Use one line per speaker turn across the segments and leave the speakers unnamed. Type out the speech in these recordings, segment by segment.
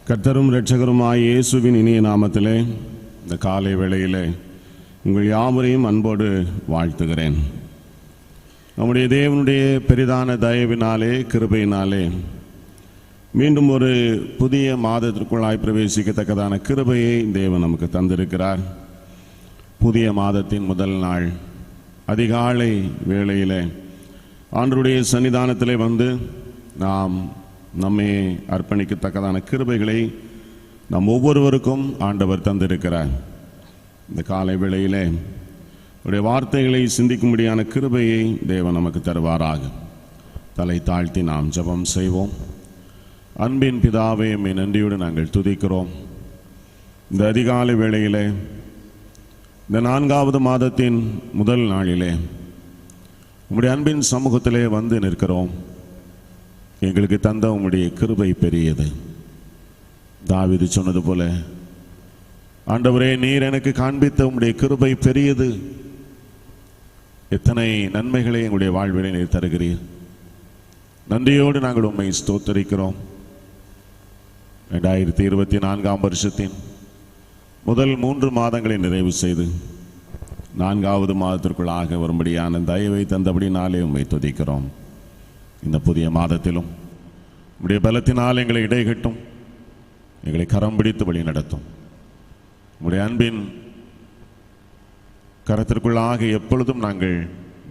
கர்த்தரும் இரட்சகருமாய் இயேசுவின் இனிய நாமத்திலே இந்த காலை வேளையிலே உங்கள் யாவரையும் அன்போடு வாழ்த்துகிறேன். நம்முடைய தேவனுடைய பெரிதான தயவினாலே கிருபையினாலே மீண்டும் ஒரு புதிய மாதத்திற்குள்ளாய் பிரவேசிக்கத்தக்கதான கிருபையை தேவன் நமக்கு தந்திருக்கிறார். புதிய மாதத்தின் முதல் நாள் அதிகாலை வேளையிலே ஆண்டவருடைய சன்னிதானத்திலே வந்து நாம் நம்மை அர்ப்பணிக்கத்தக்கதான கிருபைகளை நம் ஒவ்வொருவருக்கும் ஆண்டவர் தந்திருக்கிறார். இந்த காலை வேளையிலே அவருடைய வார்த்தைகளை சிந்திக்கும்படியான கிருபையை தேவன் நமக்கு தருவாராக. தலை தாழ்த்தி நாம் ஜெபம் செய்வோம். அன்பின் பிதாவே, உம்மை நன்றியோடு நாங்கள் துதிக்கிறோம். இந்த அதிகாலை வேளையிலே இந்த 4வது மாதத்தின் முதல் நாளிலே உம்முடைய அன்பின் சமூகத்திலே வந்து நிற்கிறோம். எங்களுக்கு தந்த உம்முடைய கிருபை பெரியது. தாவீது சொன்னது போல, ஆண்டவரே, நீர் எனக்கு காண்பித்த உம்முடைய கிருபை பெரியது. எத்தனை நன்மைகளை எங்களுடைய வாழ்விலே நீர் தருகிறீர். நன்றியோடு நாங்கள் உம்மை ஸ்தோத்தரிக்கிறோம். 2024ஆம் வருஷத்தின் முதல் 3 மாதங்களை நிறைவு செய்து 4வது மாதத்திற்குள்ளாக வரும்படியான தயவை தந்தபடினாலே உம்மை துதிக்கிறோம். இந்த புதிய மாதத்திலும் உம்முடைய பலத்தினால் எங்களை இடைகட்டும், எங்களை கரம் பிடித்து வழி நடத்தும். உம்முடைய அன்பின் கரத்திற்குள்ளாக எப்பொழுதும் நாங்கள்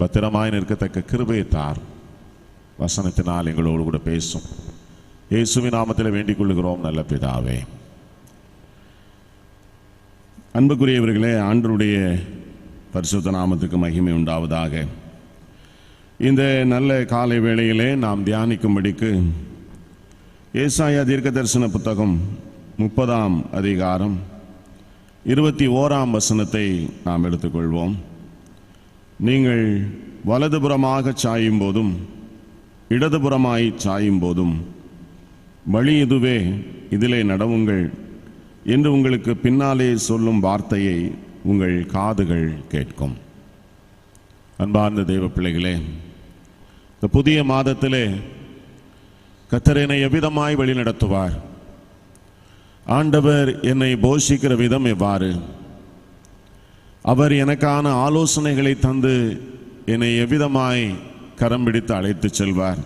பத்திரமாய் நிற்கத்தக்க கிருபையை தார். வசனத்தினால் எங்களோடு கூட பேசும். இயேசுவின் நாமத்தில் வேண்டிக் கொள்கிறோம் நல்ல பிதாவே. அன்புக்குரியவர்களே, ஆண்டவருடைய பரிசுத்த நாமத்துக்கு மகிமை உண்டாவதாக. இந்த நல்ல காலை வேளையிலே நாம் தியானிக்கும்படிக்கு ஏசாயா தீர்க்கதரிசன புத்தகம் 30ஆம் அதிகாரம் 21ஆம் வசனத்தை நாம் எடுத்துக்கொள்வோம். நீங்கள் வலதுபுறமாக சாயும் போதும் இடதுபுறமாய் சாயும் போதும் வழி இதுவே, இதிலே நடவுங்கள் என்று உங்களுக்கு பின்னாலே சொல்லும் வார்த்தையை உங்கள் காதுகள் கேட்கும். அன்பார்ந்த தெய்வ பிள்ளைகளே, இந்த புதிய மாதத்திலே கர்த்தர் என்னை எவ்விதமாய் வழி நடத்துவார்? ஆண்டவர் என்னை போஷிக்கிற விதம் எவ்வாறு? அவர் எனக்கான ஆலோசனைகளை தந்து என்னை எவ்விதமாய் கரம் பிடித்து அழைத்து செல்வார்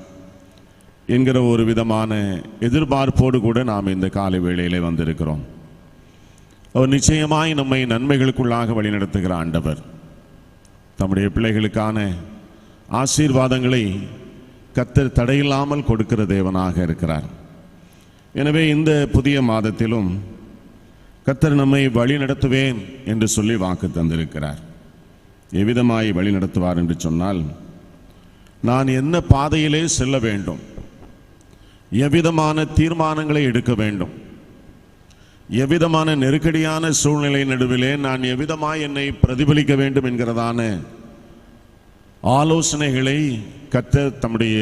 என்கிற ஒரு விதமான எதிர்பார்ப்போடு கூட நாம் இந்த காலை வேளையிலே வந்திருக்கிறோம். அவர் நிச்சயமாய் நம்மை நன்மைகளுக்குள்ளாக வழிநடத்துகிற ஆண்டவர். தம்முடைய பிள்ளைகளுக்கான ஆசீர்வாதங்களை கர்த்தர் தடையில்லாமல் கொடுக்கிற தேவனாக இருக்கிறார். எனவே இந்த புதிய மாதத்திலும் கர்த்தர் நம்மை வழி நடத்துவேன் என்று சொல்லி வாக்கு தந்திருக்கிறார். எவ்விதமாய் வழி நடத்துவார் என்று சொன்னால், நான் என்ன பாதையிலே செல்ல வேண்டும், எவ்விதமான தீர்மானங்களை எடுக்க வேண்டும், எவ்விதமான நெருக்கடியான சூழ்நிலை நடுவிலே நான் எவ்விதமாய் என்னை பிரதிபலிக்க வேண்டும் என்கிறதான ஆலோசனைகளை கர்த்தர் தம்முடைய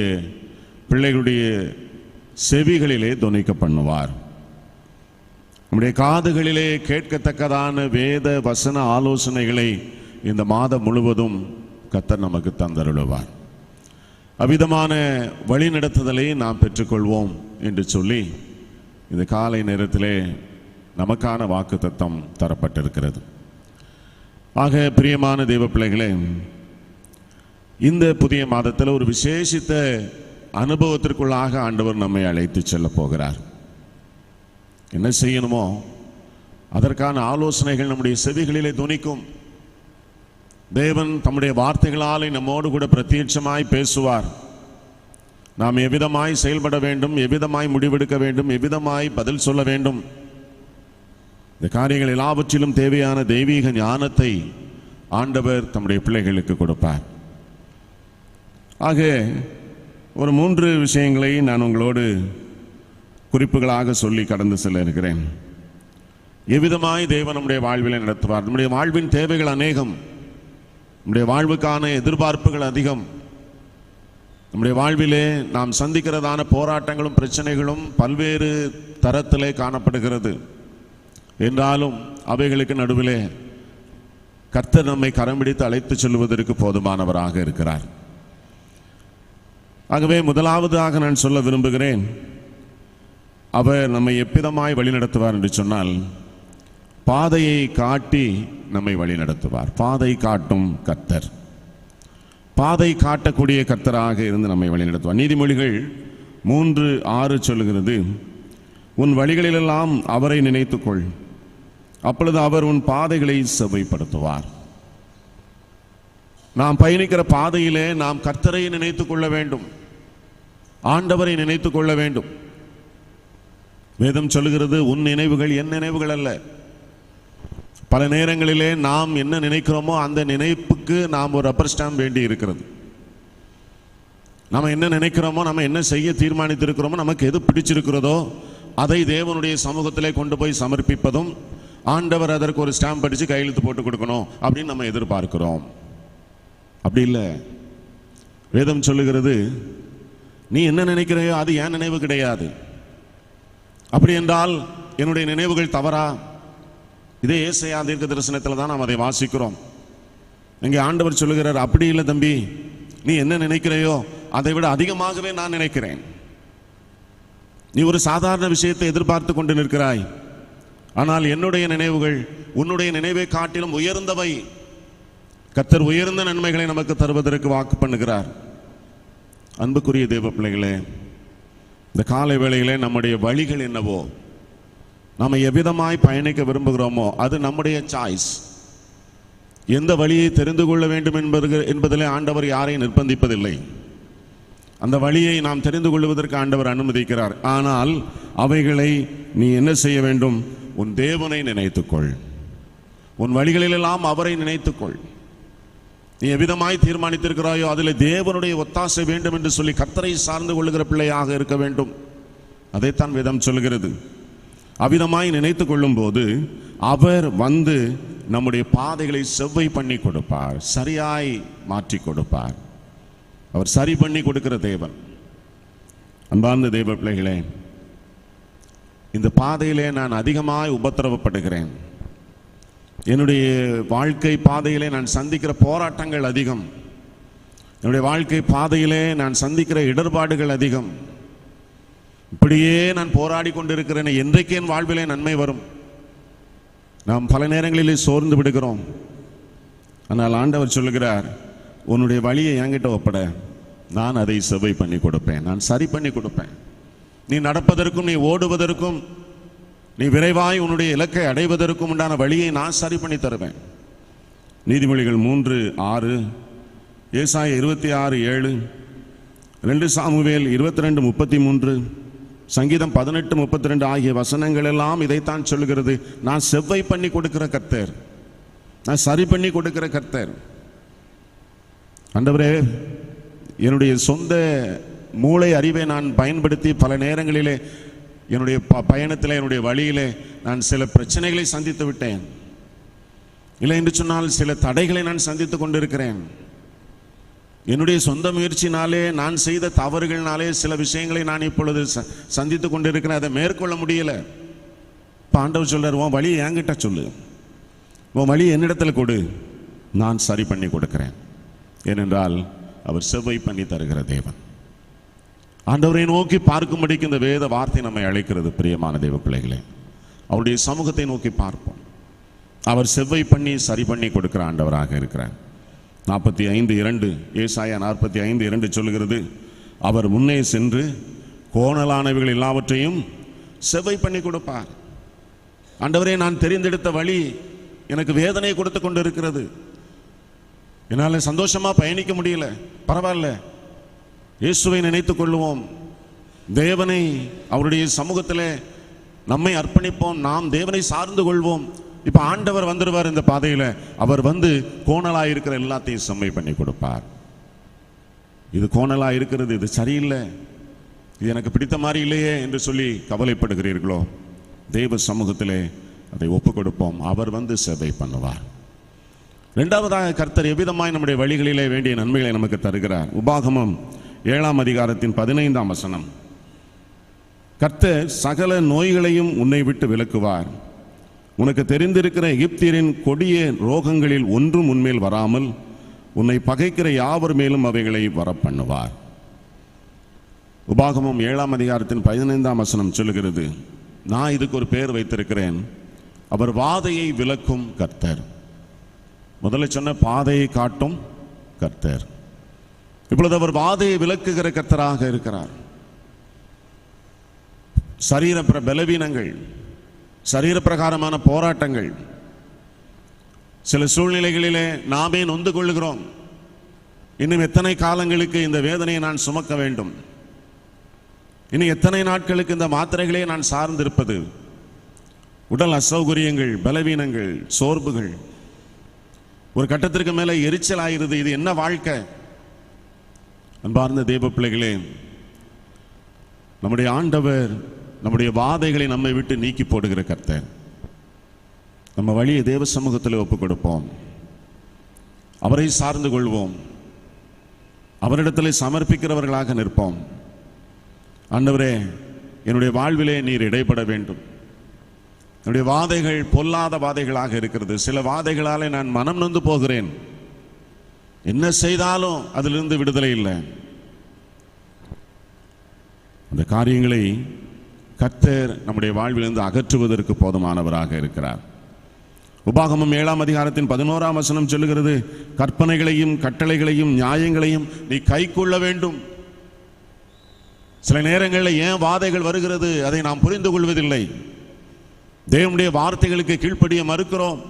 பிள்ளைகளுடைய செவிகளிலே தொனிக்க பண்ணுவார். நம்முடைய காதுகளிலே கேட்கத்தக்கதான வேத வசன ஆலோசனைகளை இந்த மாதம் முழுவதும் கர்த்தர் நமக்கு தந்தருளுவார். அவ்விதமான வழி நடத்துதலை நாம் பெற்றுக்கொள்வோம் என்று சொல்லி இந்த காலை நேரத்திலே நமக்கான வாக்குத்தத்தம் தரப்பட்டிருக்கிறது. ஆக பிரியமான தெய்வ பிள்ளைகளே, இந்த புதிய மாதத்தில் ஒரு விசேஷித்த அனுபவத்திற்குள்ளாக ஆண்டவர் நம்மை அழைத்து செல்ல போகிறார். என்ன செய்யணுமோ அதற்கான ஆலோசனைகள் நம்முடைய செவிகளிலே துணிக்கும். தேவன் தம்முடைய வார்த்தைகளால் நம்மோடு கூட பிரத்யட்சமாய் பேசுவார். நாம் எவ்விதமாய் செயல்பட வேண்டும், எவ்விதமாய் முடிவெடுக்க வேண்டும், எவ்விதமாய் பதில் சொல்ல வேண்டும், இந்த காரியங்கள் எல்லாவற்றிலும் தேவையான தெய்வீக ஞானத்தை ஆண்டவர் தம்முடைய பிள்ளைகளுக்கு கொடுப்பார். ஆக ஒரு 3 விஷயங்களை நான் உங்களோடு குறிப்புகளாக சொல்லி கடந்து செல்ல இருக்கிறேன். எவ்விதமாய் தேவன் நம்முடைய வாழ்விலை நடத்துவார். நம்முடைய வாழ்வின் தேவைகள் அநேகம், நம்முடைய வாழ்வுக்கான எதிர்பார்ப்புகள் அதிகம். நம்முடைய வாழ்விலே நாம் சந்திக்கிறதான போராட்டங்களும் பிரச்சனைகளும் பல்வேறு தரத்திலே காணப்படுகிறது. என்றாலும் அவைகளுக்கு நடுவிலே கர்த்தர் நம்மை கரம் பிடித்து அழைத்து செல்வதற்கு போதுமானவராக இருக்கிறார். ஆகவே முதலாவதாக நான் சொல்ல விரும்புகிறேன், அவர் நம்மை எவ்விதமாய் வழிநடத்துவார் என்று சொன்னால், பாதையை காட்டி நம்மை வழிநடத்துவார். பாதை காட்டும் கர்த்தர், பாதை காட்டக்கூடிய கர்த்தராக இருந்து நம்மை வழிநடத்துவார். நீதிமொழிகள் 3:6 சொல்லுகிறது, உன் வழிகளிலெல்லாம் அவரை நினைத்துக்கொள், அப்பொழுது அவர் உன் பாதைகளை செவ்வைப்படுத்துவார். நாம் பயணிக்கிற பாதையிலே நாம் கர்த்தரை நினைத்துக் கொள்ள வேண்டும், ஆண்டவரை நினைத்துக் கொள்ள வேண்டும். வேதம் சொல்லுகிறது, உன் நினைவுகள் என் நினைவுகள் அல்ல. பல நேரங்களிலே நாம் என்ன நினைக்கிறோமோ அந்த நினைப்புக்கு நாம் ஒரு ரப்பர் ஸ்டாம்ப் வேண்டி இருக்கிறது. நம்ம என்ன நினைக்கிறோமோ, நம்ம என்ன செய்ய தீர்மானித்திருக்கிறோமோ, நமக்கு எது பிடிச்சிருக்கிறதோ அதை தேவனுடைய சமூகத்திலே கொண்டு போய் சமர்ப்பிப்பதும், ஆண்டவர் அதற்கு ஒரு ஸ்டாம்ப் அடித்து கையெழுத்து போட்டு கொடுக்கணும் அப்படின்னு நம்ம எதிர்பார்க்கிறோம். அப்படி இல்லை. வேதம் சொல்லுகிறது, நீ என்ன நினைக்கிறையோ அது என் நினைவு கிடையாது. அப்படி என்றால் என்னுடைய நினைவுகள் தவறா? இதே ஏசாயா தீர்க்க தரிசனத்தில் தான் நாம் அதை வாசிக்கிறோம். இங்கே ஆண்டவர் சொல்லுகிறார், அப்படி இல்லை தம்பி, நீ என்ன நினைக்கிறையோ அதை விட அதிகமாகவே நான் நினைக்கிறேன். நீ ஒரு சாதாரண விஷயத்தை எதிர்பார்த்து கொண்டு நிற்கிறாய், ஆனால் என்னுடைய நினைவுகள் உன்னுடைய நினைவை காட்டிலும் உயர்ந்தவை. கர்த்தர் உயர்ந்த நன்மைகளை நமக்கு தருவதற்கு வாக்கு பண்ணுகிறார். அன்புக்குரிய தேவ பிள்ளைகளே, இந்த காலை வேளையிலே நம்முடைய வழிகள் என்னவோ, நாம் எவ்விதமாய் பயணிக்க விரும்புகிறோமோ அது நம்முடைய சாய்ஸ். எந்த வழியை தெரிந்து கொள்ள வேண்டும் என்பதிலே ஆண்டவர் யாரையும் நிர்பந்திப்பதில்லை. அந்த வழியை நாம் தெரிந்து கொள்வதற்கு ஆண்டவர் அனுமதிக்கிறார். ஆனால் அவைகளை நீ என்ன செய்ய வேண்டும்? உன் தேவனை நினைத்துக்கொள், உன் வழிகளிலெல்லாம் அவரை நினைத்துக்கொள். நீ எவ்விதமாய் தீர்மானித்திருக்கிறாயோ அதில் தேவனுடைய ஒத்தாசை வேண்டும் என்று சொல்லி கர்த்தரை சார்ந்து கொள்ளுகிற பிள்ளையாக இருக்க வேண்டும். அதைத்தான் வேதம் சொல்கிறது. அவ்விதமாய் நினைத்து கொள்ளும் போது அவர் வந்து நம்முடைய பாதைகளை செவ்வை பண்ணி கொடுப்பார், சரியாய் மாற்றி கொடுப்பார். அவர் சரி பண்ணி கொடுக்கிற தேவன். அன்பார்ந்த தேவ பிள்ளைகளே, இந்த பாதையிலே நான் அதிகமாய் உபத்திரவப்படுகிறேன். என்னுடைய வாழ்க்கை பாதையிலே நான் சந்திக்கிற போராட்டங்கள் அதிகம். என்னுடைய வாழ்க்கை பாதையிலே நான் சந்திக்கிற இடர்பாடுகள் அதிகம். இப்படியே நான் போராடி கொண்டிருக்கிறேன், என்றைக்கு என் வாழ்விலே நன்மை வரும்? நாம் பல நேரங்களிலே சோர்ந்து விடுகிறோம். ஆனால் ஆண்டவர் சொல்லுகிறார், உன்னுடைய வழியை என்கிட்ட ஒப்பட, நான் அதை செவ்வை பண்ணி கொடுப்பேன், நான் சரி பண்ணி கொடுப்பேன். நீ நடப்பதற்கும், நீ ஓடுவதற்கும், நீ விரைவாய் உன்னுடைய இலக்கை அடைவதற்கும் உண்டான வழியை நான் சரி பண்ணி தருவேன். நீதிமொழிகள் 3:6, ஏசாயா 26:7, 2 சாமுவேல் 22:33, சங்கீதம் 18:32 ஆகிய வசனங்கள் எல்லாம் இதைத்தான் சொல்லுகிறது. நான் செவ்வை பண்ணி கொடுக்கிற கர்த்தர், நான் சரி பண்ணி கொடுக்கிற கர்த்தர். ஆண்டவரே, என்னுடைய சொந்த மூளை அறிவை நான் பயன்படுத்தி பல நேரங்களிலே என்னுடைய பயணத்தில், என்னுடைய வழியிலே நான் சில பிரச்சனைகளை சந்தித்து விட்டேன். இல்லை என்று சொன்னால் சில தடைகளை நான் சந்தித்து கொண்டிருக்கிறேன். என்னுடைய சொந்த முயற்சினாலே, நான் செய்த தவறுகளினாலே சில விஷயங்களை நான் இப்பொழுது சந்தித்து கொண்டிருக்கிறேன். அதை மேற்கொள்ள முடியல. இப்போ ஆண்டவர் சொல்றார், உன் வழியை என்கிட்ட சொல்லு, உன் வழியை என்னிடத்தில் கொடு, நான் சரி பண்ணி கொடுக்கிறேன். ஏனென்றால் அவர் செவ்வை பண்ணி தருகிற தேவன். ஆண்டவரை நோக்கி பார்க்கும்படிக்கு இந்த வேத வார்த்தை நம்மை அழைக்கிறது. பிரியமான தேவ பிள்ளைகளே, அவருடைய சமூகத்தை நோக்கி பார்ப்போம். அவர் செவ்வை பண்ணி சரி பண்ணி கொடுக்கிற ஆண்டவராக இருக்கிறார். 45:2, ஏசாயா 45:2 சொல்லுகிறது, அவர் முன்னே சென்று கோணலானவைகள் எல்லாவற்றையும் செவ்வை பண்ணி கொடுப்பார். ஆண்டவரே, நான் தெரிந்தெடுத்த வழி எனக்கு வேதனை கொடுத்து கொண்டு இருக்கிறது, என்னால் சந்தோஷமா பயணிக்க முடியல. பரவாயில்ல, இயேசுவை நினைத்துக் கொள்ளுவோம், தேவனை அவருடைய சமூகத்தில் நம்மை அர்ப்பணிப்போம், நாம் தேவனை சார்ந்து கொள்வோம். இப்போ ஆண்டவர் வந்துடுவார் இந்த பாதையில். அவர் வந்து கோணலாக இருக்கிற எல்லாத்தையும் செம்மை பண்ணி கொடுப்பார். இது கோணலாக இருக்கிறது, இது சரியில்லை, இது எனக்கு பிடித்த மாதிரி இல்லையே என்று சொல்லி கவலைப்படுகிறீர்களோ, தெய்வ சமூகத்திலே அதை ஒப்புக் கொடுப்போம். அவர் வந்து சேவை பண்ணுவார். இரண்டாவதாக, கர்த்தர் எவ்விதமாய் நம்முடைய வழிகளிலே வேண்டிய நன்மைகளை நமக்கு தருகிறார். உபாகமம் 7ஆம் அதிகாரத்தின் 15ஆம் வசனம், கர்த்தர் சகல நோய்களையும் உன்னை விட்டு விலக்குவார், உனக்கு தெரிந்திருக்கிற எகிப்தியரின் கொடிய ரோகங்களில் ஒன்றும் உன்மேல் வராமல் உன்னை பகைக்கிற யாவர் மேலும் அவைகளை வரப்பண்ணுவார். உபாகமம் 7ஆம் அதிகாரத்தின் 15ஆம் வசனம் சொல்லுகிறது, நான் இதுக்கு ஒரு பெயர் வைத்திருக்கிறேன், அவர் வாதையை விலக்கும் கர்த்தர். முதல்ல சொன்ன பாதையை காட்டும் கர்த்தர். இப்பொழுது அவர் வாதையை விலக்குகிற கர்த்தராக இருக்கிறார். சரீர பலவீனங்கள், சரீர பிரகாரமான போராட்டங்கள், சில சூழ்நிலைகளிலே நாமே நொந்து கொள்ளுகிறோம். இன்னும் எத்தனை காலங்களுக்கு இந்த வேதனையை நான் சுமக்க வேண்டும்? இன்னும் எத்தனை நாட்களுக்கு இந்த மாத்திரைகளே நான் சார்ந்திருப்பது? உடல் அசௌகரியங்கள், பலவீனங்கள், சோர்வுகள், ஒரு கட்டத்திற்கு மேலே எரிச்சல் ஆகிறது. இது என்ன வாழ்க்கை? அன்பார்ந்த தேவ பிள்ளைகளே, நம்முடைய ஆண்டவர் நம்முடைய வாதைகளை நம்மை விட்டு நீக்கி போடுகிற கர்த்தர். நம்ம வழியை தேவ சமூகத்தில் ஒப்புக் கொடுப்போம், அவரை சார்ந்து கொள்வோம், அவரிடத்தில் சமர்ப்பிக்கிறவர்களாக நிற்போம். ஆண்டவரே, என்னுடைய வாழ்விலே நீர் இடைப்பட வேண்டும். என்னுடைய வாதைகள் பொல்லாத வாதைகளாக இருக்கிறது. சில வாதைகளாலே நான் மனம் நொந்து போகிறேன். என்ன செய்தாலும் அதிலிருந்து விடுதலை இல்லை. அந்த காரியங்களை கர்த்தர் நம்முடைய வாழ்விலிருந்து அகற்றுவதற்கு போதுமானவராக இருக்கிறார். உபாகமம் 7ஆம் அதிகாரத்தின் 11ஆம் வசனம் சொல்லுகிறது, கற்பனைகளையும் கட்டளைகளையும் நியாயங்களையும் நீ கைக்கொள்ள வேண்டும். சில நேரங்களில் ஏன் வாதைகள் வருகிறது அதை நாம் புரிந்து கொள்வதில்லை. தேவனுடைய வார்த்தைகளுக்கு கீழ்ப்படிய மறுக்கிறோம்,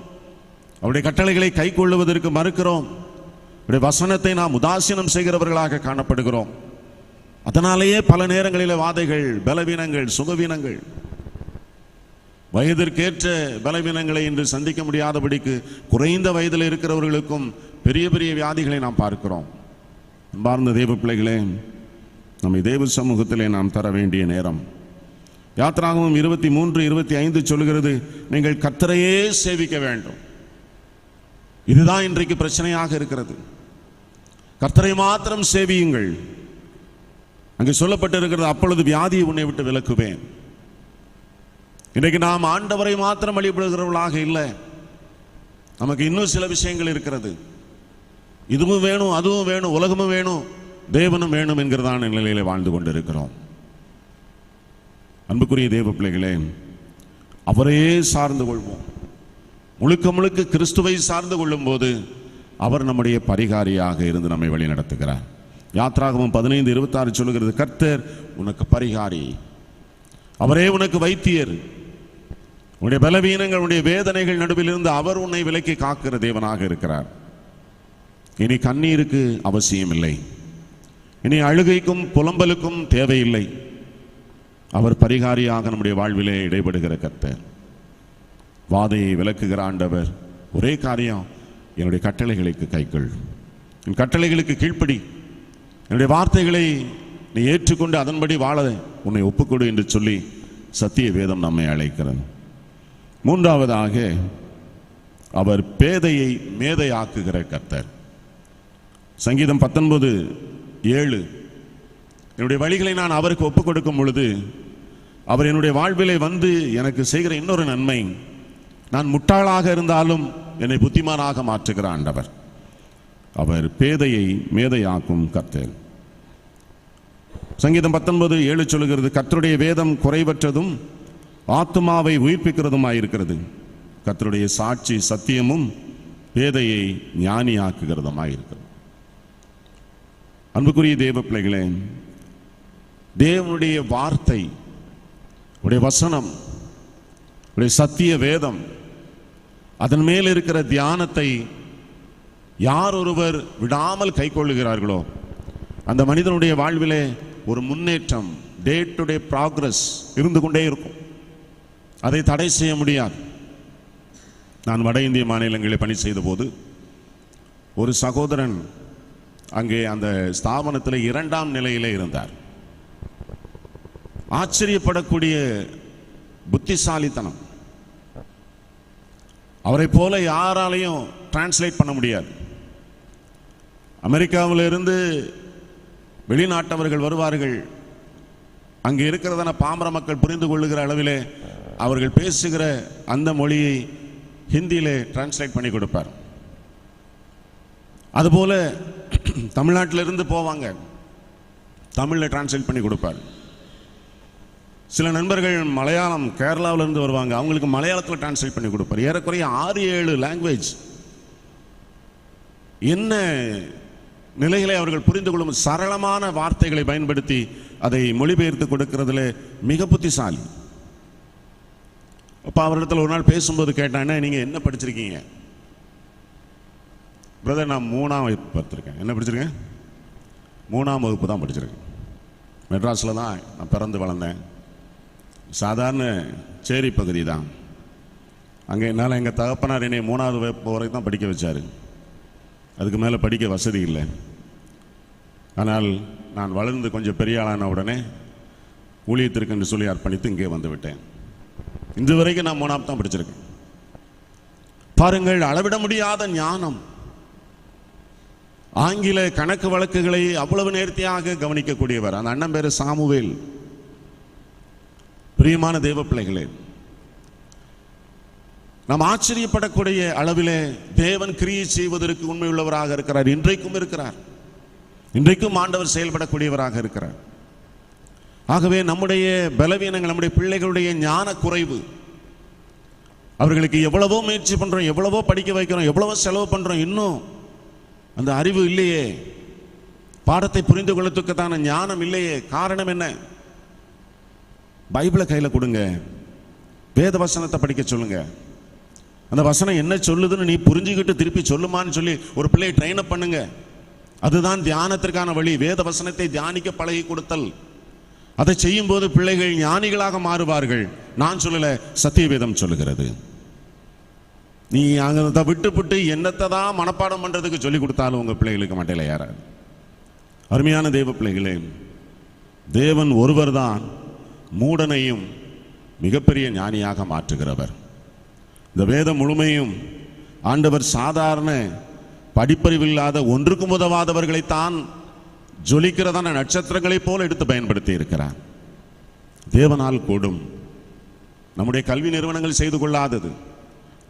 அவருடைய கட்டளைகளை கைக்கொள்ளுவதற்கு மறுக்கிறோம், அவருடைய வசனத்தை நாம் உதாசீனம் செய்கிறவர்களாக காணப்படுகிறோம். அதனாலேயே பல நேரங்களில் வாதைகள், பலவீனங்கள், சுகவீனங்கள், வயதிற்கேற்ற பலவீனங்களை இன்று சந்திக்க முடியாதபடிக்கு குறைந்த வயதில் இருக்கிறவர்களுக்கும் பெரிய பெரிய வியாதிகளை நாம் பார்க்கிறோம். அன்பார்ந்த தேவ பிள்ளைகளே, நம்மை தேவ சமூகத்திலே நாம் தர வேண்டிய நேரம். யாத்திராகமம் 23:25 சொல்லுகிறது, நீங்கள் கர்த்தரையே சேவிக்க வேண்டும். இதுதான் இன்றைக்கு பிரச்சனையாக இருக்கிறது. கர்த்தரை மாத்திரம் சேவியுங்கள். அங்கே சொல்லப்பட்டிருக்கிறது, அப்பொழுது வியாதியை உன்னை விட்டு விலக்குவேன். இன்றைக்கு நாம் ஆண்டவரை மாத்திரம் வழிபடுகிறவர்களாக இல்லை. நமக்கு இன்னும் சில விஷயங்கள் இருக்கிறது. இதுவும் வேணும், அதுவும் வேணும், உலகமும் வேணும், தேவனும் வேணும் என்கிறதான நிலையிலே வாழ்ந்து கொண்டிருக்கிறோம். அன்புக்குரிய தேவ பிள்ளைகளே, அவரையே சார்ந்து கொள்வோம். முழுக்க முழுக்க கிறிஸ்துவை சார்ந்து கொள்ளும் போது அவர் நம்முடைய பரிகாரியாக இருந்து நம்மை வழி நடத்துகிறார். யாத்திராகமம் 15:26 சொல்லுகிறது, கர்த்தர் உனக்கு பரிகாரி, அவரே உனக்கு வைத்தியர். உன்னுடைய பலவீனங்கள், உன்னுடைய வேதனைகள் நடுவில் இருந்து அவர் உன்னை விலக்கி காக்கிற தேவனாக இருக்கிறார். இனி கண்ணீருக்கு அவசியம் இல்லை, இனி அழுகைக்கும் புலம்பலுக்கும் தேவையில்லை. அவர் பரிகாரியாக நம்முடைய வாழ்விலே இடைபடுகிற கர்த்தர், வாதையை விலக்குகிற ஆண்டவர். ஒரே காரியம், என்னுடைய கட்டளைகளுக்கு கைக்கொள், என் கட்டளைகளுக்கு கீழ்ப்படி, என்னுடைய வார்த்தைகளை நீ ஏற்றுக்கொண்டு அதன்படி வாழ உன்னை ஒப்புக்கொடு என்று சொல்லி சத்திய வேதம் நம்மை அழைக்கிறது. மூன்றாவதாக, அவர் பேதையை மேதையாக்குகிற கர்த்தர். சங்கீதம் 19:7, என்னுடைய வழிகளை நான் அவருக்கு ஒப்புக் கொடுக்கும் பொழுது அவர் என்னுடைய வாழ்விலே வந்து எனக்கு செய்கிற இன்னொரு நன்மை, நான் முட்டாளாக இருந்தாலும் என்னை புத்திமானாக மாற்றுகிற ஆண்டவர். அவர் பேதையை மேதையாக்கும் கர்த்தர். சங்கீதம் 19:7 சொல்லுகிறது, கர்த்தருடைய வேதம் குறைவற்றதும் ஆத்துமாவை உயிர்ப்பிக்கிறதுமாயிருக்கிறது, கர்த்தருடைய சாட்சி சத்தியமும் பேதையை ஞானியாக்குகிறதுமாயிருக்கிறது. அன்புக்குரிய தேவ பிள்ளைகளே, தேவனுடைய வார்த்தை, உடைய வசனம், உடைய சத்திய வேதம், அதன் மேல் இருக்கிற தியானத்தை யார் ஒருவர் விடாமல் கை கொள்ளுகிறார்களோ அந்த மனிதனுடைய வாழ்விலே ஒரு முன்னேற்றம், டே டு டே ப்ராக்ரஸ் இருந்து கொண்டே இருக்கும். அதை தடை செய்ய முடியாது. நான் வட இந்திய மாநிலங்களில் பணி செய்த போது ஒரு சகோதரன் அங்கே அந்த ஸ்தாபனத்தில் 2ஆம் நிலையிலே இருந்தார். ஆச்சரியப்படக்கூடிய புத்திசாலித்தனம். அவரை போல யாராலையும் டிரான்ஸ்லேட் பண்ண முடியாது. அமெரிக்காவிலிருந்து வெளிநாட்டவர்கள் வருவார்கள். அங்கே இருக்கிறதான பாமர மக்கள் புரிந்து கொள்ளுகிற அளவிலே அவர்கள் பேசுகிற அந்த மொழியை ஹிந்தியிலே டிரான்ஸ்லேட் பண்ணி கொடுப்பார். அதுபோல தமிழ்நாட்டிலிருந்து போவாங்க, தமிழில் டிரான்ஸ்லேட் பண்ணி கொடுப்பார். சில நண்பர்கள் மலையாளம் கேரளாவிலேருந்து வருவாங்க, அவங்களுக்கு மலையாளத்தில் டிரான்ஸ்லேட் பண்ணி கொடுப்பார். ஏறக்குறைய 6-7 லாங்குவேஜ். என்ன நிலைகளை அவர்கள் புரிந்து கொள்ளும் சரளமான வார்த்தைகளை பயன்படுத்தி அதை மொழிபெயர்த்து கொடுக்கறதுல மிக புத்திசாலி. அப்போ அவரிடத்தில் ஒரு நாள் பேசும்போது கேட்டாங்கன்னா, நீங்கள் என்ன படிச்சிருக்கீங்க? பிரதர், நான் 3ஆம் வகுப்பு படிச்சிருக்கேன். என்ன படிச்சிருக்கேன்? 3ஆம் வகுப்பு தான் படிச்சிருக்கேன். மெட்ராஸில் தான் நான் பிறந்து வளர்ந்தேன். சாதாரண சேரி பகுதி தான். அங்கே என்னால் எங்கள் தகப்பனார் என்னை 3ஆவது வகுப்பு வரைக்கும் தான் படிக்க வச்சார். அதுக்கு மேலே படிக்க வசதி இல்லை. ஆனால் நான் வளர்ந்து கொஞ்சம் பெரிய ஆளான உடனே ஊழியத்திற்கு என்று சொல்லி அர்ப்பணித்து இங்கே வந்து விட்டேன். இன்று வரைக்கும் நான் 3ஆம் தான் படிச்சிருக்கேன். பாருங்கள், அளவிட முடியாத ஞானம். ஆங்கில கணக்கு வழக்குகளை அவ்வளவு நேர்த்தியாக கவனிக்கக்கூடியவர். அந்த அண்ணன் பேரு சாமுவேல். பிரியமான தேவ பிள்ளைகளே, நாம் ஆச்சரியப்படக்கூடிய அளவிலே தேவன் கிரியை செய்வதற்கு உண்மை உள்ளவராக இருக்கிறார். இன்றைக்கும் இருக்கிறார். இன்றைக்கும் ஆண்டவர் செயல்படக்கூடியவராக இருக்கிறார். ஆகவே நம்முடைய பலவீனங்கள், நம்முடைய பிள்ளைகளுடைய ஞான குறைவு, அவர்களுக்கு எவ்வளவோ முயற்சி பண்றோம், எவ்வளவோ படிக்க வைக்கிறோம், எவ்வளவோ செலவு பண்றோம், இன்னும் அந்த அறிவு இல்லையே, பாடத்தை புரிந்து கொள்ளத்துக்கான ஞானம் இல்லையே. காரணம் என்ன? பைபிளை கையில் கொடுங்க, வேத வசனத்தை படிக்க சொல்லுங்க. அந்த வசனம் என்ன சொல்லுதுன்னு நீ புரிஞ்சுக்கிட்டு திருப்பி சொல்லுமான்னு சொல்லி ஒரு பிள்ளையை ட்ரெயின் அப் பண்ணுங்க. அதுதான் தியானத்திற்கான வழி. வேத வசனத்தை தியானிக்க பழகி கொடுத்தல். அதை செய்யும் போது பிள்ளைகள் ஞானிகளாக மாறுவார்கள். நான் சொல்லல, சத்தியவேதம் சொல்லுகிறது. நீ அங்க விட்டு என்னத்தை தான் மனப்பாடம் பண்றதுக்கு சொல்லி கொடுத்தாலும் உங்க பிள்ளைகளுக்கு மட்டையில ஏறாது. அருமையான தேவ பிள்ளைகளே, தேவன் ஒருவர் தான் மூடனையும் மிகப்பெரிய ஞானியாக மாற்றுகிறவர். இந்த வேதம் முழுமையும் ஆண்டவர் சாதாரண படிப்பறிவில்லாத ஒன்றுக்கும் உதவாதவர்களைத்தான் ஜொலிக்கிறதான நட்சத்திரங்களைப் போல எடுத்து பயன்படுத்தி இருக்கிறார். தேவனால் கூடும். நம்முடைய கல்வி நிறுவனங்கள் செய்து கொள்ளாதது,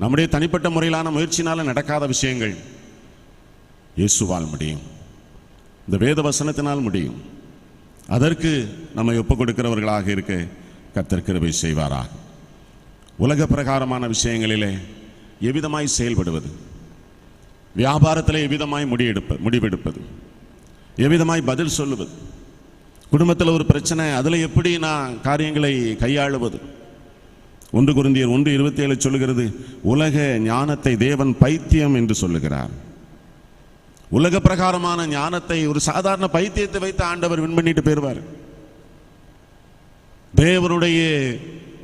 நம்முடைய தனிப்பட்ட முறையிலான முயற்சினால நடக்காத விஷயங்கள் இயேசுவால் முடியும். இந்த வேத வசனத்தினால் முடியும். அதற்கு நம்மை ஒப்புக் கொடுக்கிறவர்களாக இருக்க கர்த்தர் கிருபை செய்வாராக. உலக பிரகாரமான விஷயங்களிலே எவ்விதமாய் செயல்படுவது, வியாபாரத்தில் எவ்விதமாய் முடிவெடுப்பது, எவ்விதமாய் பதில் சொல்லுவது, குடும்பத்தில் ஒரு பிரச்சனை, அதில் எப்படி நான் காரியங்களை கையாளுவது. 1 கொரிந்தியர் 1:27 சொல்லுகிறது, உலக ஞானத்தை தேவன் பைத்தியம் என்று சொல்லுகிறார். உலக பிரகாரமான ஞானத்தை, ஒரு சாதாரண பைத்தியத்தை வைத்து ஆண்டவர் வின் பண்ணிட்டு போயிருவார். தேவனுடைய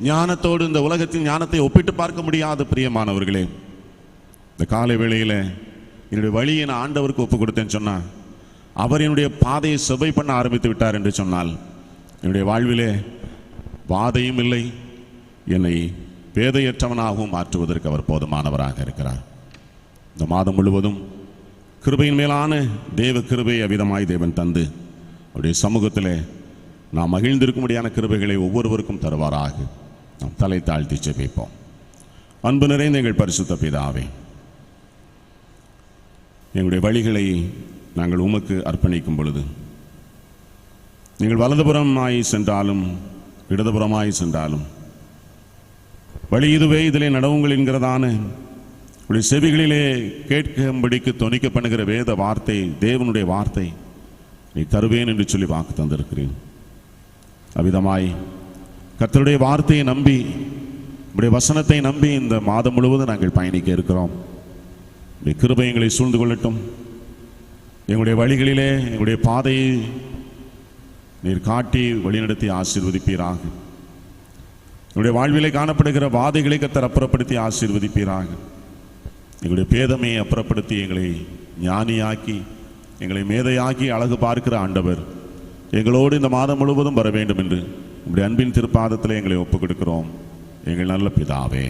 ஞானத்தோடு இந்த உலகத்தின் ஞானத்தை ஒப்பிட்டு பார்க்க முடியாத பிரியமானவர்களே, இந்த காலை வேளையில் என்னுடைய வழியை நான் ஆண்டவருக்கு ஒப்பு கொடுத்தேன்னு சொன்னா, அவர் என்னுடைய பாதையை செவ்வை பண்ண ஆரம்பித்து விட்டார் என்று சொன்னால், என்னுடைய வாழ்விலே பாதையும் இல்லை, என்னை பேதையற்றவனாகவும் மாற்றுவதற்கு அவர் போதுமானவராக இருக்கிறார். இந்த மாதம் முழுவதும் கிருபையின் மேலான தேவ கிருபை அவிதமாய் தேவன் தந்து அவருடைய சமூகத்தில் நாம் மகிழ்ந்திருக்கும்படியான கிருபைகளை ஒவ்வொருவருக்கும் தருவாராக. நாம் தலை தாழ்த்தி ஜெபிப்போம். அன்பு நிறைந்த எங்கள் பரிசுத்த பிதாவே, எங்களுடைய வழிகளை நாங்கள் உமக்கு அர்ப்பணிக்கும் பொழுது, நீங்கள் வலதுபுறமாய் சென்றாலும் இடதுபுறமாய் சென்றாலும் வழி இதுவே, இதிலே நடவுங்கள் என்கிறதான உடைய செவிகளிலே கேட்கும்படிக்கு தொனிக்க பண்ணுகிற வேத வார்த்தை, தேவனுடைய வார்த்தை நீ தருவேன் என்று சொல்லி வாக்கு தந்திருக்கிறேன். அவ்விதமாய் கர்த்தருடைய வார்த்தையை நம்பி, உடைய வசனத்தை நம்பி இந்த மாதம் முழுவதும் நாங்கள் பயணிக்க இருக்கிறோம். கிருபை எங்களை சூழ்ந்து கொள்ளட்டும். எங்களுடைய வழிகளிலே எங்களுடைய பாதையை நீர் காட்டி வழிநடத்தி ஆசீர்வதிப்பீராக. எங்களுடைய வாழ்விலே காணப்படுகிற வாதைகளை கர்த்தர் அப்புறப்படுத்தி ஆசீர்வதிப்பீராக. எங்களுடைய பேதமையை அப்புறப்படுத்தி எங்களை ஞானியாக்கி, எங்களை மேதையாக்கி அழகு பார்க்கிற ஆண்டவர் எங்களோடு இந்த மாதம் முழுவதும் வர வேண்டும் என்று உங்களுடைய அன்பின் திருப்பாதத்தில் எங்களை ஒப்புக் கொடுக்கிறோம். எங்கள் நல்ல பிதாவே.